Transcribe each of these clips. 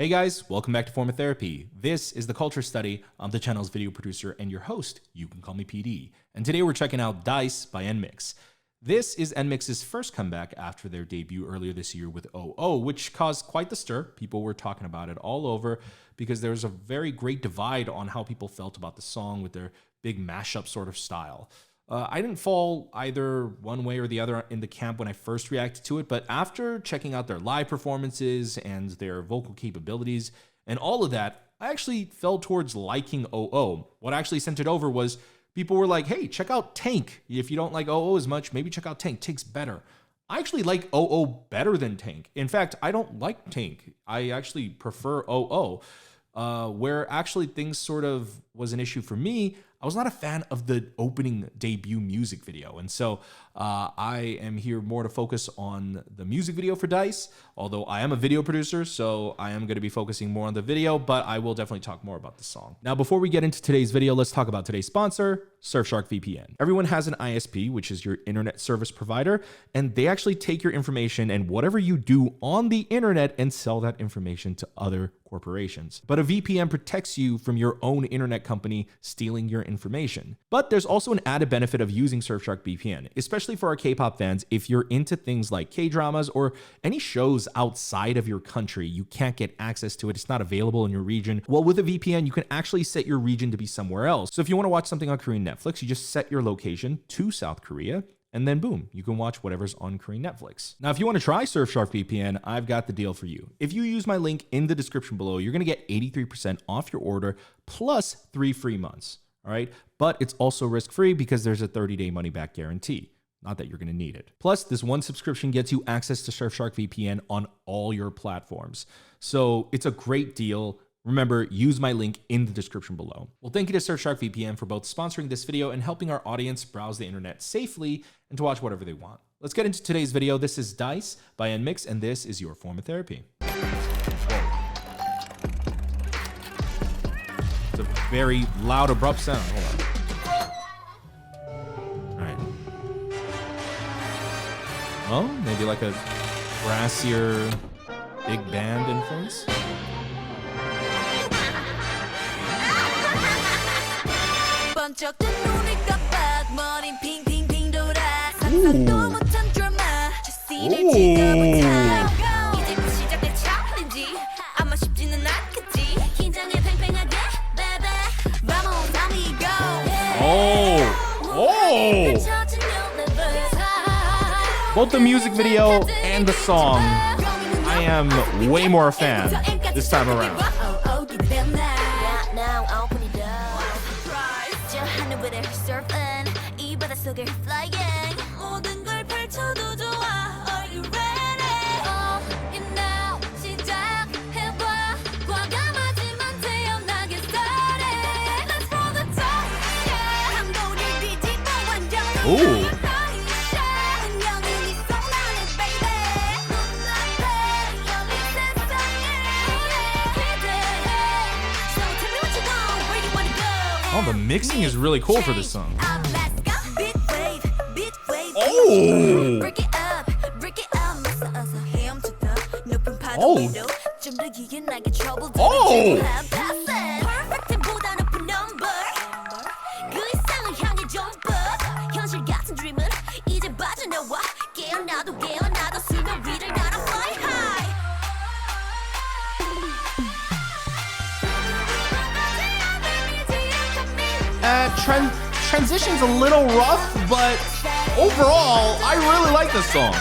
Hey guys, welcome back to Form of Therapy. This is the Culture Study. I'm the channel's video producer and your host. You can call me PD. And today we're checking out Dice by NMIXX. This is NMIXX's first comeback after their debut earlier this year with OO, which caused quite the stir. People were talking about it all over because there was a very great divide on how people felt about the song with their big mashup sort of style. I didn't fall either one way or the other in the camp when I first reacted to it, but after checking out their live performances and their vocal capabilities and all of that, I actually fell towards liking OO. What actually sent it over was people were like, hey, check out Tank. If you don't like OO as much, maybe check out Tank. Tank's better. I actually like OO better than Tank. In fact, I don't like Tank. I actually prefer OO. Where actually things sort of was an issue for me, I was not a fan of the opening debut music video. And so I am here more to focus on the music video for Dice, although I am a video producer, so I am going to be focusing more on the video, but I will definitely talk more about the song. Now, before we get into today's video, let's talk about today's sponsor, Surfshark VPN. Everyone has an ISP, which is your internet service provider, and they actually take your information and whatever you do on the internet and sell that information to other corporations. But a VPN protects you from your own internet company stealing your information. But there's also an added benefit of using Surfshark VPN, especially for our K-pop fans. If you're into things like K-dramas or any shows outside of your country, you can't get access to it. It's not available in your region. Well, with a VPN, you can actually set your region to be somewhere else. So if you want to watch something on Korean Netflix, you just set your location to South Korea, and then boom, you can watch whatever's on Korean Netflix. Now, if you want to try Surfshark VPN, I've got the deal for you. If you use my link in the description below, you're going to get 83% off your order plus 3 free months. All right. But it's also risk-free because there's a 30-day money-back guarantee. Not that you're going to need it. Plus, this one subscription gets you access to Surfshark VPN on all your platforms. So it's a great deal. Remember, use my link in the description below. Well, thank you to Surfshark VPN for both sponsoring this video and helping our audience browse the internet safely and to watch whatever they want. Let's get into today's video. This is Dice by NMIXX, and this is your Form of Therapy. It's a very loud, abrupt sound. Hold on. All right. Well, maybe like a brassier big band influence. Both the music video and the song, I am way more a fan this time around. Ooh. Oh, the mixing is really cool for this song. Oh! Oh! Oh! Transition's a little rough, but overall, I really like this song.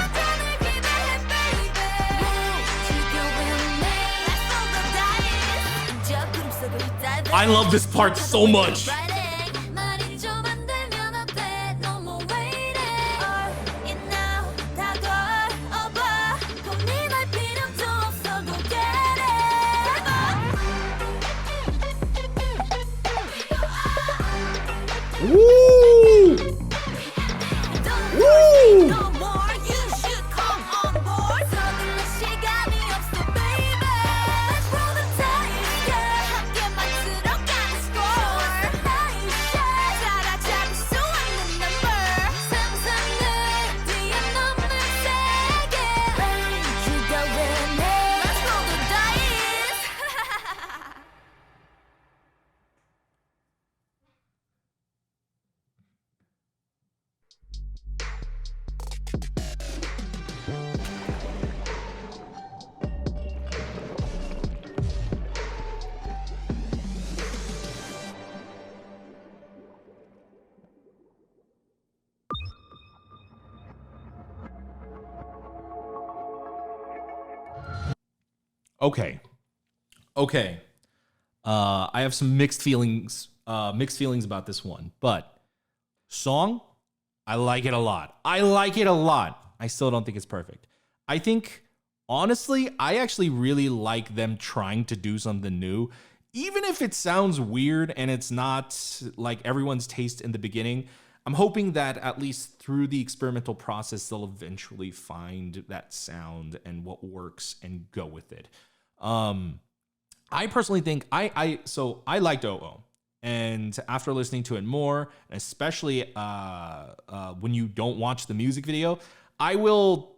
I love this part so much. Woo! Woo! Okay. Okay. I have some mixed feelings about this one, but song, I like it a lot. I like it a lot. I still don't think it's perfect. I think, honestly, I actually really like them trying to do something new. Even if it sounds weird and it's not like everyone's taste in the beginning, I'm hoping that at least through the experimental process, they'll eventually find that sound and what works and go with it. I personally think I liked OO. And after listening to it more, especially when you don't watch the music video, I will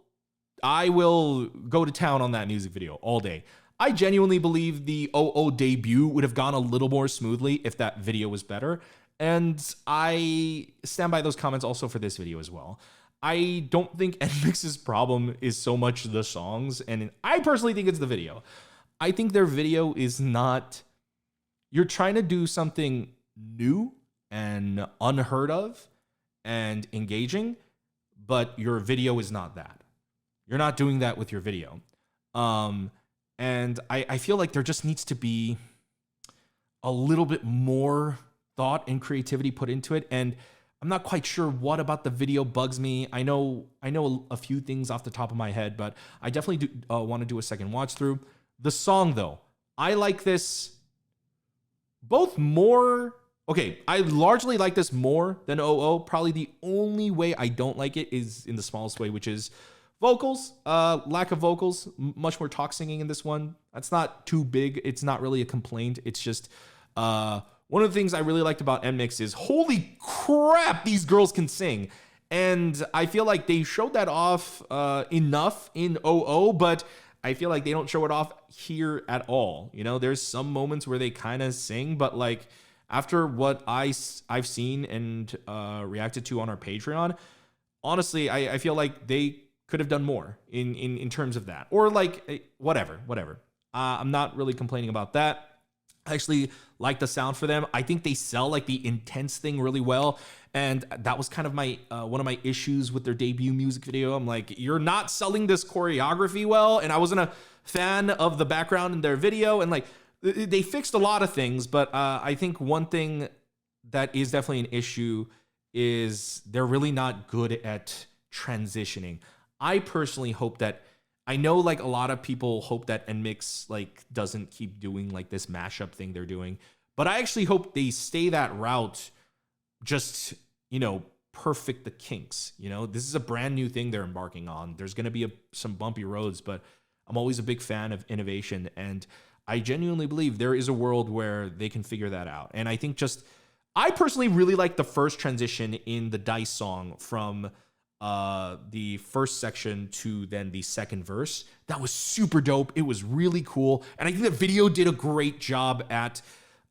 go to town on that music video all day. I genuinely believe the OO debut would have gone a little more smoothly if that video was better. And I stand by those comments also for this video as well. I don't think NMIXX's problem is so much the songs, and I personally think it's the video. I think their video is not... You're trying to do something new and unheard of and engaging, but your video is not that. You're not doing that with your video. And I feel like there just needs to be a little bit more thought and creativity put into it. And I'm not quite sure what about the video bugs me. I know a few things off the top of my head, but I definitely do want to do a second watch through. The song, though, I like this both more. Okay, I largely like this more than OO. Probably the only way I don't like it is in the smallest way, which is vocals. Lack of vocals. Much more talk singing in this one. That's not too big. It's not really a complaint. It's just one of the things I really liked about NMIXX is, holy crap, these girls can sing. And I feel like they showed that off enough in OO, but I feel like they don't show it off here at all. You know, there's some moments where they kind of sing, but like after what I've seen and reacted to on our Patreon, honestly, I feel like they could have done more in terms of that. Or like whatever. I'm not really complaining about that. I actually like the sound for them. I think they sell like the intense thing really well. And that was kind of my one of my issues with their debut music video. I'm like, you're not selling this choreography well. And I wasn't a fan of the background in their video. And like, they fixed a lot of things. But I think one thing that is definitely an issue is they're really not good at transitioning. I personally hope that, I know like a lot of people hope that NMIXX like doesn't keep doing like this mashup thing they're doing, but I actually hope they stay that route. Just, you know, perfect the kinks. You know, this is a brand new thing they're embarking on. There's going to be some bumpy roads, but I'm always a big fan of innovation, and I genuinely believe there is a world where they can figure that out. And I think just, I personally really like the first transition in the Dice song from the first section to then the second verse. That was super dope. It was really cool. And I think the video did a great job at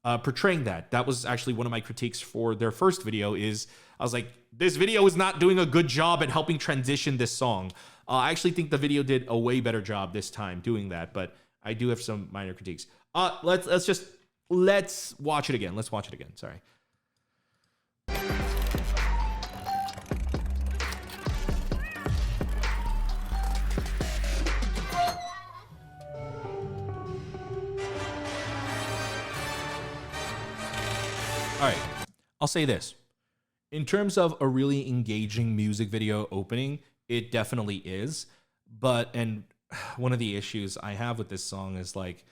portraying that. That was actually one of my critiques for their first video is I was like, this video is not doing a good job at helping transition this song. I actually think the video did a way better job this time doing that, but I do have some minor critiques. Let's watch it again. Let's watch it again. Sorry. All right, I'll say this. In terms of a really engaging music video opening, it definitely is. And one of the issues I have with this song is like,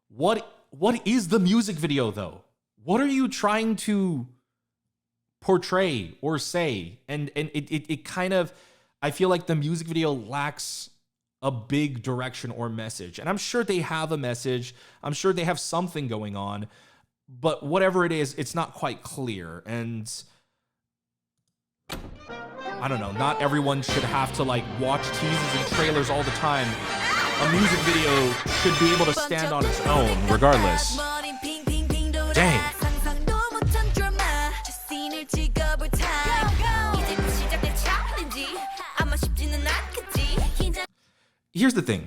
what is the music video though? What are you trying to portray or say? And it kind of, I feel like the music video lacks a big direction or message. And I'm sure they have a message. I'm sure they have something going on. But whatever it is, it's not quite clear. And I don't know, not everyone should have to like watch teasers and trailers all the time. A music video should be able to stand on its own, regardless. Dang. Here's the thing.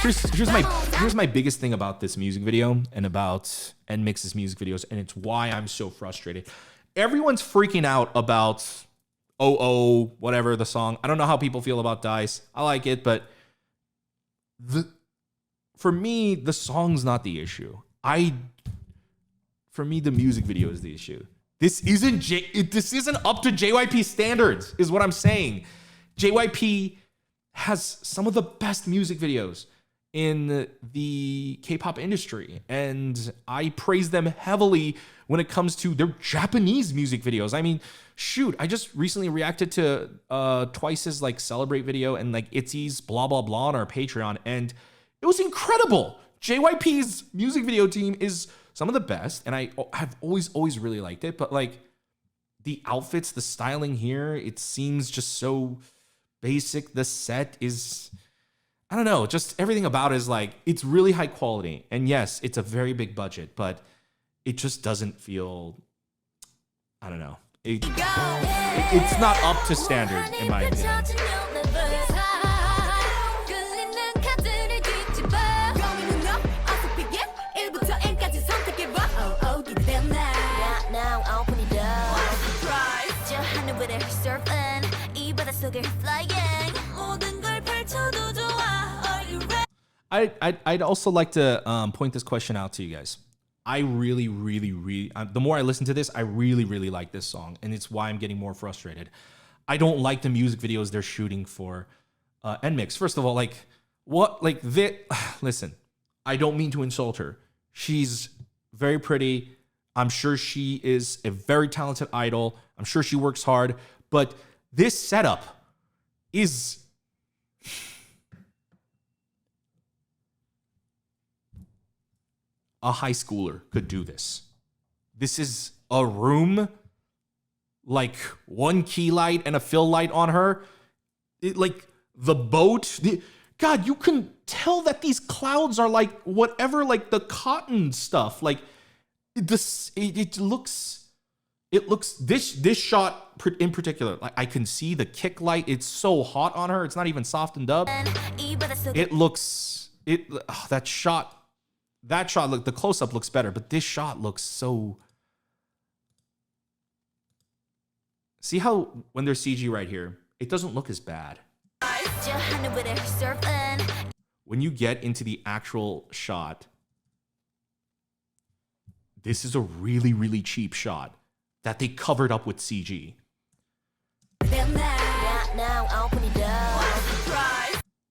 Here's my biggest thing about this music video and about NMIXX's music videos, and it's why I'm so frustrated. Everyone's freaking out about whatever the song. I don't know how people feel about Dice. I like it, but for me, the song's not the issue. For me, the music video is the issue. This isn't up to JYP standards, is what I'm saying. JYP has some of the best music videos in the K-pop industry, and I praise them heavily when it comes to their Japanese music videos. I mean, shoot, I just recently reacted to Twice's like Celebrate video and like ITZY's blah blah blah on our Patreon, and it was incredible. JYP's music video team is some of the best, and I have always really liked it. But like the outfits, the styling here, it seems just so basic. The set is, I don't know, just everything about it is like, it's really high quality. And yes, it's a very big budget, but it just doesn't feel, I don't know. It's not up to standard, in my opinion. I'd also like to point this question out to you guys. I really, the more I listen to this, I really like this song, and it's why I'm getting more frustrated. I don't like the music videos they're shooting for NMIXX. First of all, listen, I don't mean to insult her. She's very pretty. I'm sure she is a very talented idol. I'm sure she works hard, but this setup is a high schooler could do this. This is a room, like one key light and a fill light on her. Like the boat. God, you can tell that these clouds are like whatever, like the cotton stuff. Like this, it looks this shot in particular. Like I can see the kick light. It's so hot on her. It's not even softened up. That shot, look, the close-up looks better, but this shot looks so... See how when there's CG right here, it doesn't look as bad. When you get into the actual shot, this is a really cheap shot that they covered up with CG.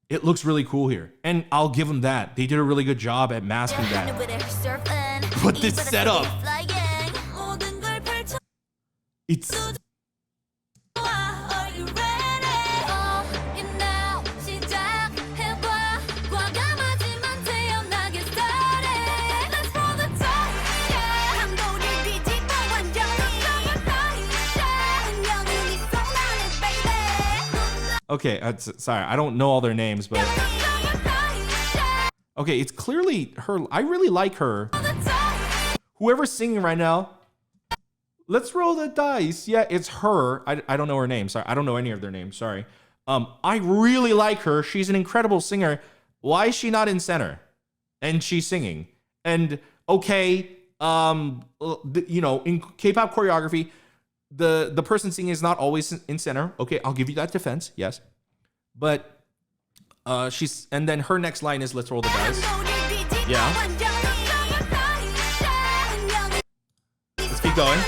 It looks really cool here, and I'll give them that. They did a really good job at masking that. But this setup, it's... Okay, sorry, I don't know all their names, but... Okay, it's clearly her. I really like her. Whoever's singing right now, let's roll the dice. Yeah, it's her. I don't know her name. Sorry, I don't know any of their names. Sorry. I really like her. She's an incredible singer. Why is she not in center? And she's singing. And okay, you know, in K-pop choreography, the person singing is not always in center. Okay, I'll give you that defense. Yes. But she's, and then her next line is let's roll the dice. Yeah. Let's keep going.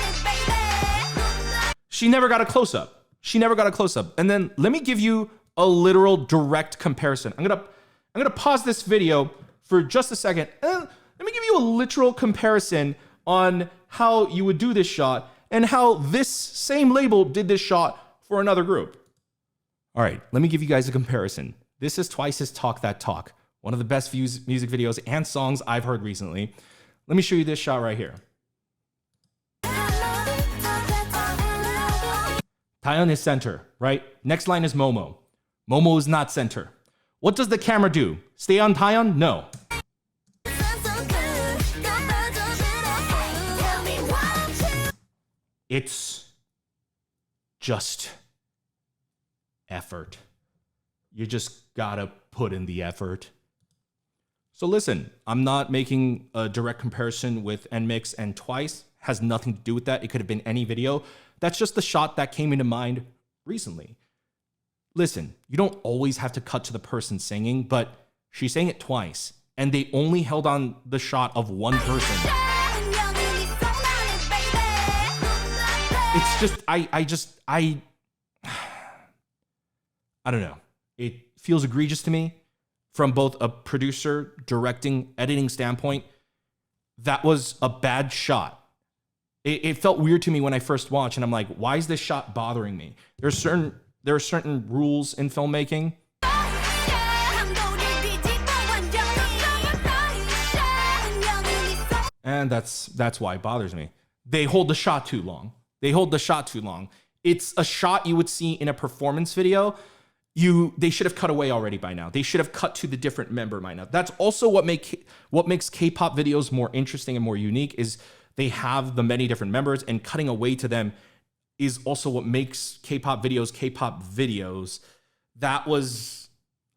She never got a close-up. She never got a close-up. And then let me give you a literal direct comparison. I'm gonna pause this video for just a second. And let me give you a literal comparison on how you would do this shot and how this same label did this shot for another group. All right, let me give you guys a comparison. This is Twice's Talk That Talk, one of the best music videos and songs I've heard recently. Let me show you this shot right here. Taeyeon is center, right? Next line is Momo. Momo is not center. What does the camera do? Stay on Taeyeon? No. It's just effort. You just gotta put in the effort. So listen, I'm not making a direct comparison with NMIXX and Twice. Has nothing to do with that. It could have been any video. That's just the shot that came into mind recently. Listen, you don't always have to cut to the person singing, but she sang it twice. and they only held on the shot of one person. It's just, I don't know. It feels egregious to me from both a producer, directing, editing standpoint. That was a bad shot. It felt weird to me when I first watched, and I'm like, why is this shot bothering me? There are certain rules in filmmaking. And that's why it bothers me. They hold the shot too long. It's a shot you would see in a performance video. They should have cut away already by now. They should have cut to the different member by now. That's also what makes K-pop videos more interesting and more unique, is they have the many different members, and cutting away to them is also what makes K-pop videos. That was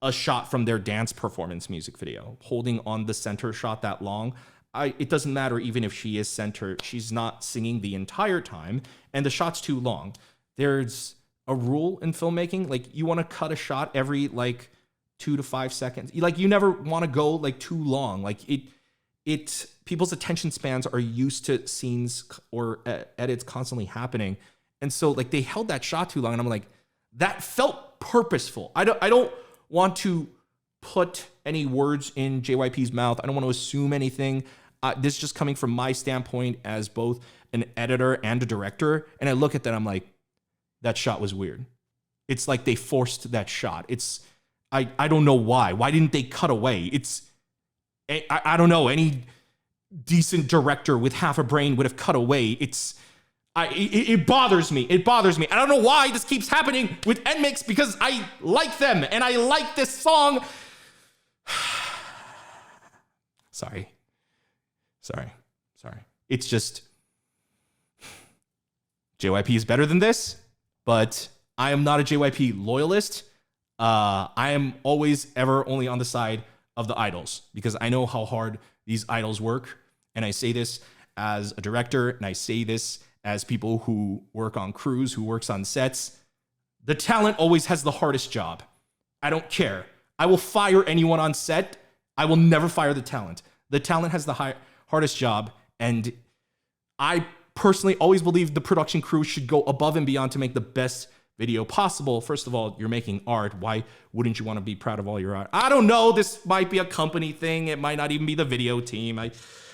a shot from their dance performance music video, holding on the center shot that long. It doesn't matter even if she is center, she's not singing the entire time, and the shot's too long. There's a rule in filmmaking, like you want to cut a shot every like 2 to 5 seconds. Like you never want to go like too long. Like people's attention spans are used to scenes or edits constantly happening. And so like they held that shot too long, and I'm like, that felt purposeful. I don't want to put any words in JYP's mouth. I don't want to assume anything. This is just coming from my standpoint as both an editor and a director. And I look at that, I'm like, that shot was weird. It's like they forced that shot. I don't know why. Why didn't they cut away? I don't know. Any decent director with half a brain would have cut away. It bothers me. It bothers me. I don't know why this keeps happening with NMIXX, because I like them and I like this song. Sorry. It's just, JYP is better than this, but I am not a JYP loyalist. I am always ever only on the side of the idols, because I know how hard these idols work. And I say this as a director, and I say this as people who work on crews, who works on sets. The talent always has the hardest job. I don't care. I will fire anyone on set. I will never fire the talent. The talent has the hardest job. And I personally always believe the production crew should go above and beyond to make the best video possible. First of all, you're making art. Why wouldn't you want to be proud of all your art? I don't know. This might be a company thing. It might not even be the video team.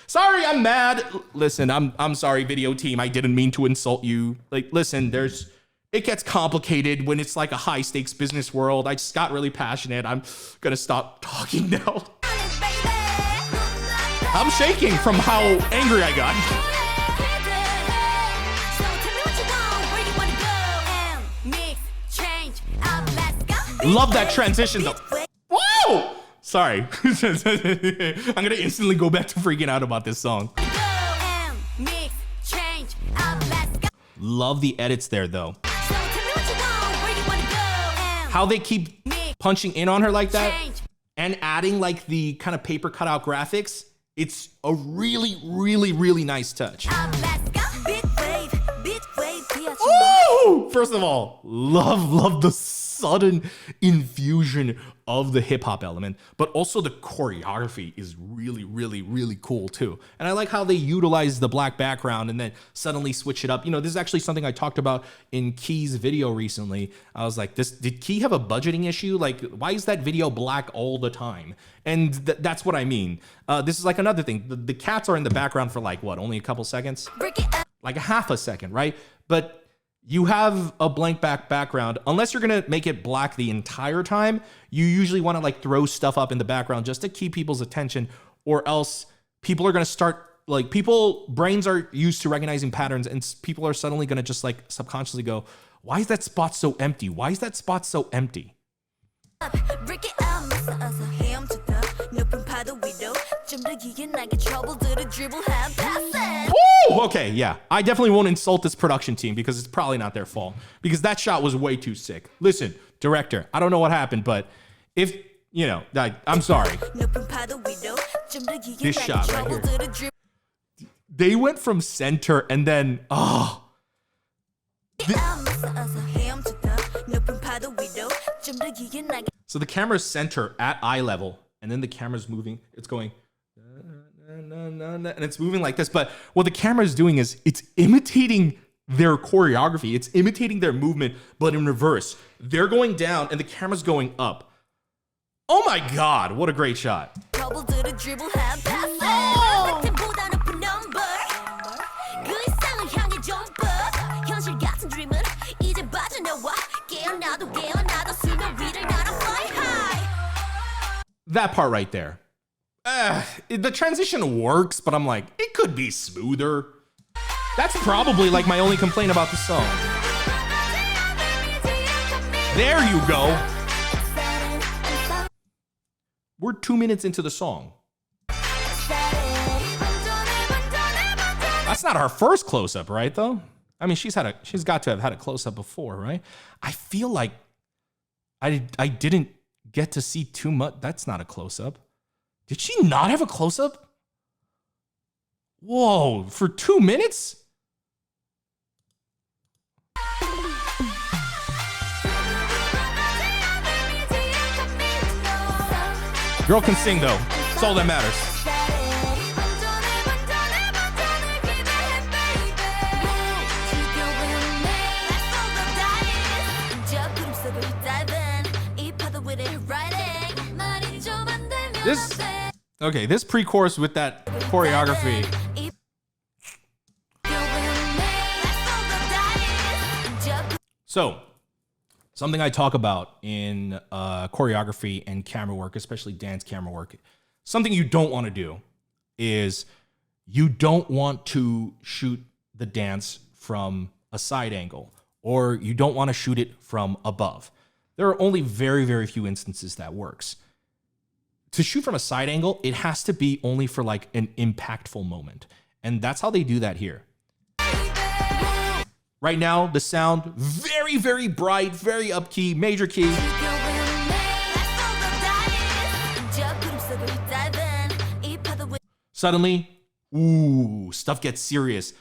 Sorry, I'm mad. Listen, I'm sorry, video team. I didn't mean to insult you. Like, listen, it gets complicated when it's like a high stakes business world. I just got really passionate. I'm gonna stop talking now. I'm shaking from how angry I got. Love that transition though. Whoa! Sorry. I'm gonna instantly go back to freaking out about this song. Love the edits there though. How they keep punching in on her like that and adding like the kind of paper cutout graphics. It's a really, really, really nice touch. Ooh! First of all, love the sudden infusion of the hip hop element, but also the choreography is really, really, really cool too. And I like how they utilize the black background and then suddenly switch it up. You know, this is actually something I talked about in Key's video recently. I was like, did Key have a budgeting issue? Like, why is that video black all the time? And that's what I mean. This is like another thing. The cats are in the background for like, what, only a couple seconds? Like a half a second, right? But you have a blank background. Unless you're gonna make it black the entire time, you usually wanna like throw stuff up in the background just to keep people's attention, or else people are gonna start, like, brains are used to recognizing patterns, and people are suddenly gonna just like subconsciously go, why is that spot so empty? Why is that spot so empty? Woo! Okay, yeah. I definitely won't insult this production team because it's probably not their fault, because that shot was way too sick. Listen, director, I don't know what happened, but if, you know, I'm sorry. This shot right here. They went from center and then, so the camera's center at eye level, and then the camera's moving. It's going, and it's moving like this. But what the camera is doing is it's imitating their choreography. It's imitating their movement, but in reverse. They're going down and the camera's going up. Oh my God, what a great shot. Oh! That part right there. The transition works, but I'm like, it could be smoother. That's probably like my only complaint about the song. There you go. We're 2 minutes into the song. That's not our first close-up, right, though? I mean, she's got to have had a close-up before, right? I feel like I didn't get to see too much. That's not a close-up. Did she not have a close-up? Whoa, for 2 minutes? Girl can sing, though. That's all that matters. This pre-chorus with that choreography. So, something I talk about in choreography and camera work, especially dance camera work, something you don't want to do is you don't want to shoot the dance from a side angle, or you don't want to shoot it from above. There are only very, very few instances that works. To shoot from a side angle, it has to be only for like an impactful moment. And that's how they do that here. Right now, the sound, very, very bright, very up key, major key. Suddenly, ooh, stuff gets serious.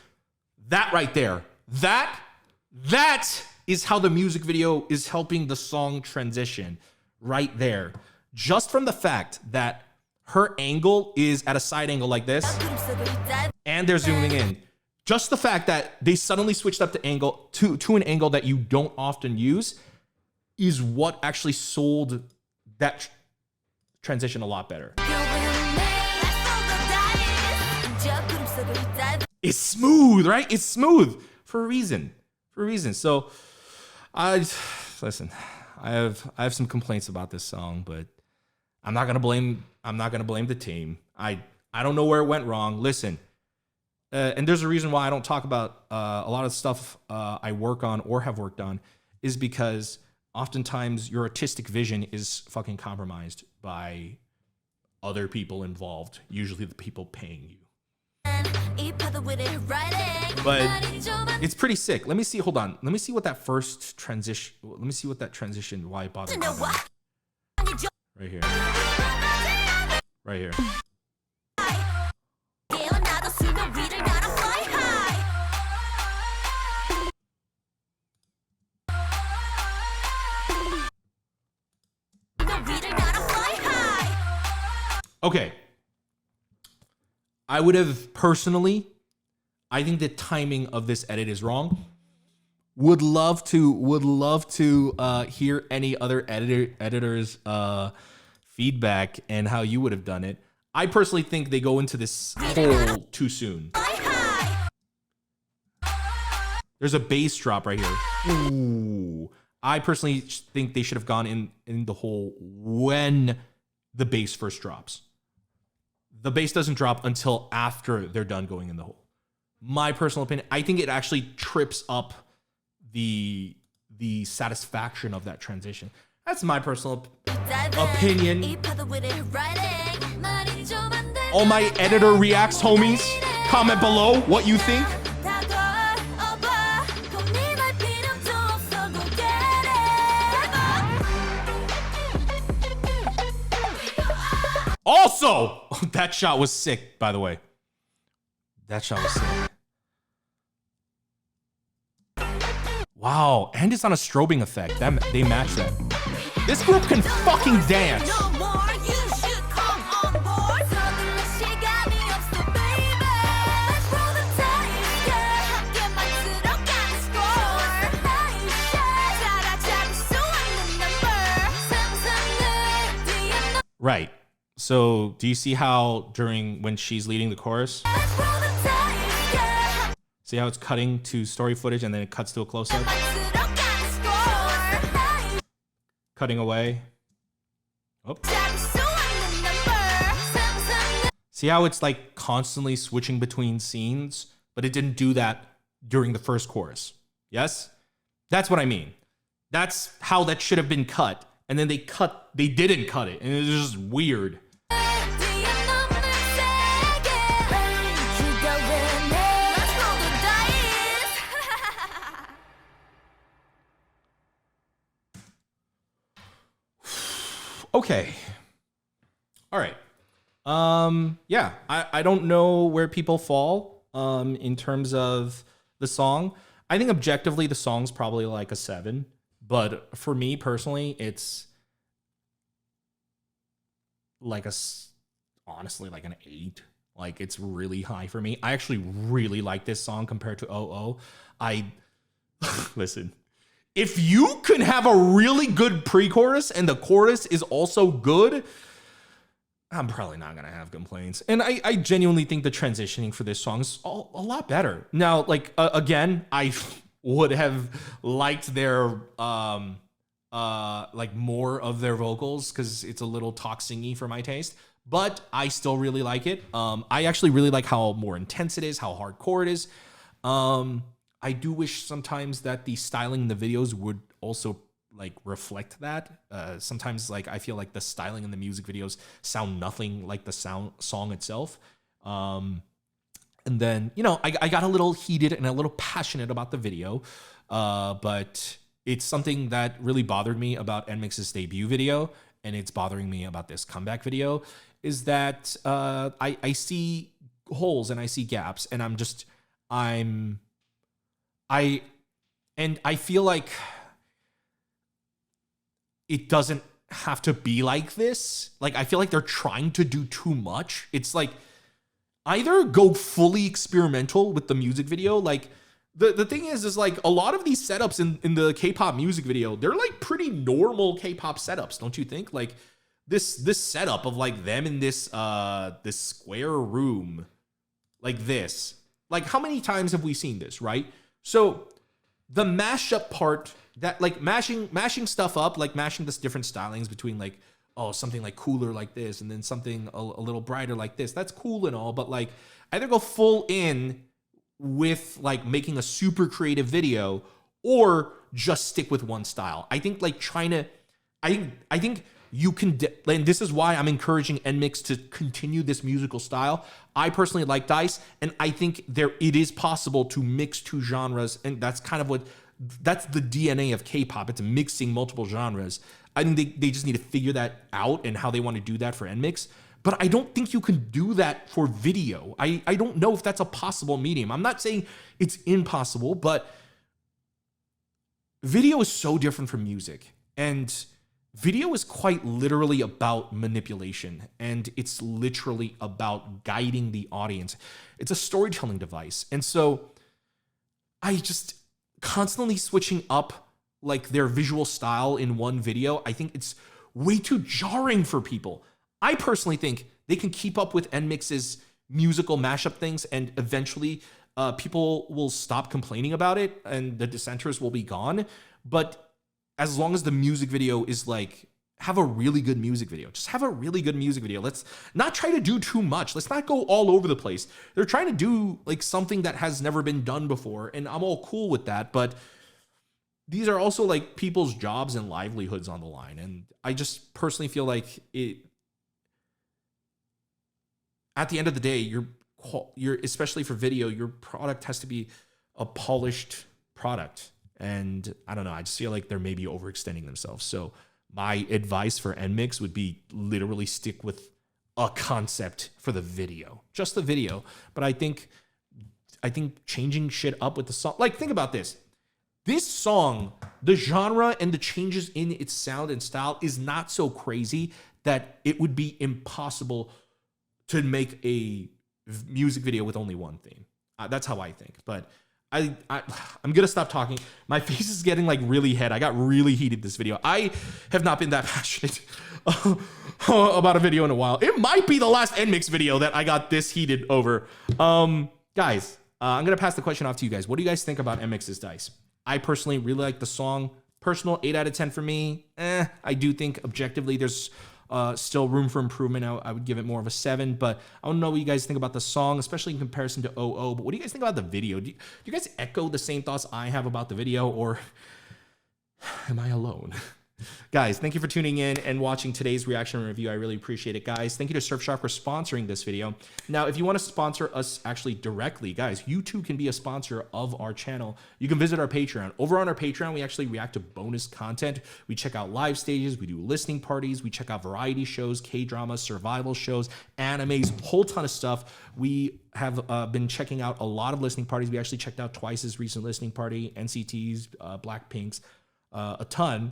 That right there, that is how the music video is helping the song transition right there. Just from the fact that her angle is at a side angle like this, and they're zooming in. Just the fact that they suddenly switched up the angle to an angle that you don't often use is what actually sold that transition a lot better. It's smooth, right? It's smooth for a reason. So I have some complaints about this song, but I'm not gonna blame the team. I don't know where it went wrong. Listen. And there's a reason why I don't talk about a lot of stuff I work on or have worked on, is because oftentimes your artistic vision is fucking compromised by other people involved, usually the people paying you. But it's pretty sick. Let me see. Hold on. Let me see what that first transition. Let me see what that transition. Why it bothered me. Right here. Right here. Okay. I would have personally, I think the timing of this edit is wrong. Would love to hear any other editor's feedback and how you would have done it. I personally think they go into this hole too soon. There's a bass drop right here. Ooh. I personally think they should have gone in the hole when the bass first drops. The bass doesn't drop until after they're done going in the hole. My personal opinion, I think it actually trips up the satisfaction of that transition. That's my personal opinion. All my editor reacts homies, comment below what you think. Also, that shot was sick, by the way. That shot was sick. Wow, and it's on a strobing effect. They match that. This group can fucking dance. So do you see how when she's leading the chorus, see how it's cutting to story footage and then it cuts to a close-up? Cutting away. Oh. See how it's like constantly switching between scenes, but it didn't do that during the first chorus. Yes? That's what I mean. That's how that should have been cut. And then they didn't cut it. And it's just weird. Okay. All right. Yeah, I don't know where people fall in terms of the song. I think objectively the song's probably like a 7, but for me personally, it's like honestly like an 8. Like it's really high for me. I actually really like this song compared to Oh Oh. Listen. If you can have a really good pre-chorus and the chorus is also good, I'm probably not going to have complaints. And I genuinely think the transitioning for this song is a lot better. Now, like, again, I would have liked their, like more of their vocals because it's a little talk singy for my taste, but I still really like it. I actually really like how more intense it is, how hardcore it is. I do wish sometimes that the styling in the videos would also like reflect that. Sometimes like I feel like the styling in the music videos sound nothing like the song itself. And then, you know, I got a little heated and a little passionate about the video. But it's something that really bothered me about NMIXX's debut video, and it's bothering me about this comeback video, is that I see holes and I see gaps, and I feel like it doesn't have to be like this. Like, I feel like they're trying to do too much. It's like, either go fully experimental with the music video. Like, the thing is like, a lot of these setups in the K-pop music video, they're like pretty normal K-pop setups, don't you think? Like, this setup of like them in this square room, like this. Like, how many times have we seen this, right? So the mashup part, that like mashing stuff up, like mashing this different stylings between like, oh, something like cooler like this and then something a little brighter like this, that's cool and all, but like either go full in with like making a super creative video or just stick with one style. I think like I think you can, and this is why I'm encouraging NMIXX to continue this musical style. I personally like Dice, and I think it is possible to mix two genres, and that's kind of that's the DNA of K-pop. It's mixing multiple genres. I think they just need to figure that out and how they want to do that for NMIXX. But I don't think you can do that for video. I don't know if that's a possible medium. I'm not saying it's impossible, but video is so different from music. And video is quite literally about manipulation, and it's literally about guiding the audience. It's a storytelling device. And so I just constantly switching up like their visual style in one video, I think it's way too jarring for people. I personally think they can keep up with NMIXX's musical mashup things, and eventually people will stop complaining about it and the dissenters will be gone. But as long as the music video is like, have a really good music video. Just have a really good music video. Let's not try to do too much. Let's not go all over the place. They're trying to do like something that has never been done before, and I'm all cool with that. But these are also like people's jobs and livelihoods on the line. And I just personally feel like at the end of the day, you're especially for video, your product has to be a polished product. And I don't know, I just feel like they're maybe overextending themselves. So my advice for NMIXX would be literally stick with a concept for the video, just the video. But I think changing shit up with the song, like think about this. This song, the genre and the changes in its sound and style is not so crazy that it would be impossible to make a music video with only one theme. That's how I think. But I'm gonna stop talking. My face is getting like really head. I got really heated this video. I have not been that passionate about a video in a while. It might be the last NMIXX video that I got this heated over. Guys, I'm gonna pass the question off to you guys. What do you guys think about NMIXX's Dice? I personally really like the song. Personal 8 out of 10 for me. I do think objectively there's still room for improvement. I would give it more of a 7, but I don't know what you guys think about the song, especially in comparison to OO. But what do you guys think about the video? Do you guys echo the same thoughts I have about the video, or am I alone? Guys, thank you for tuning in and watching today's reaction and review. I really appreciate it, guys. Thank you to Surfshark for sponsoring this video. Now, if you want to sponsor us actually directly, guys, you too can be a sponsor of our channel. You can visit our Patreon. Over on our Patreon, we actually react to bonus content. We check out live stages. We do listening parties. We check out variety shows, K-dramas, survival shows, animes, whole ton of stuff. We have been checking out a lot of listening parties. We actually checked out Twice's recent listening party, NCT's, Blackpink's, a ton.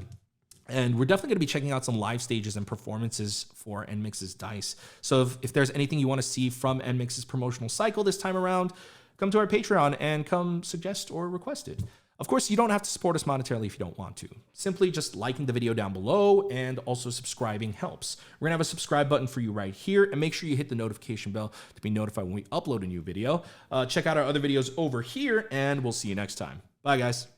And we're definitely going to be checking out some live stages and performances for NMIXX's Dice. So if there's anything you want to see from NMIXX's promotional cycle this time around, come to our Patreon and come suggest or request it. Of course, you don't have to support us monetarily if you don't want to. Simply just liking the video down below and also subscribing helps. We're going to have a subscribe button for you right here, and make sure you hit the notification bell to be notified when we upload a new video. Check out our other videos over here, and we'll see you next time. Bye, guys.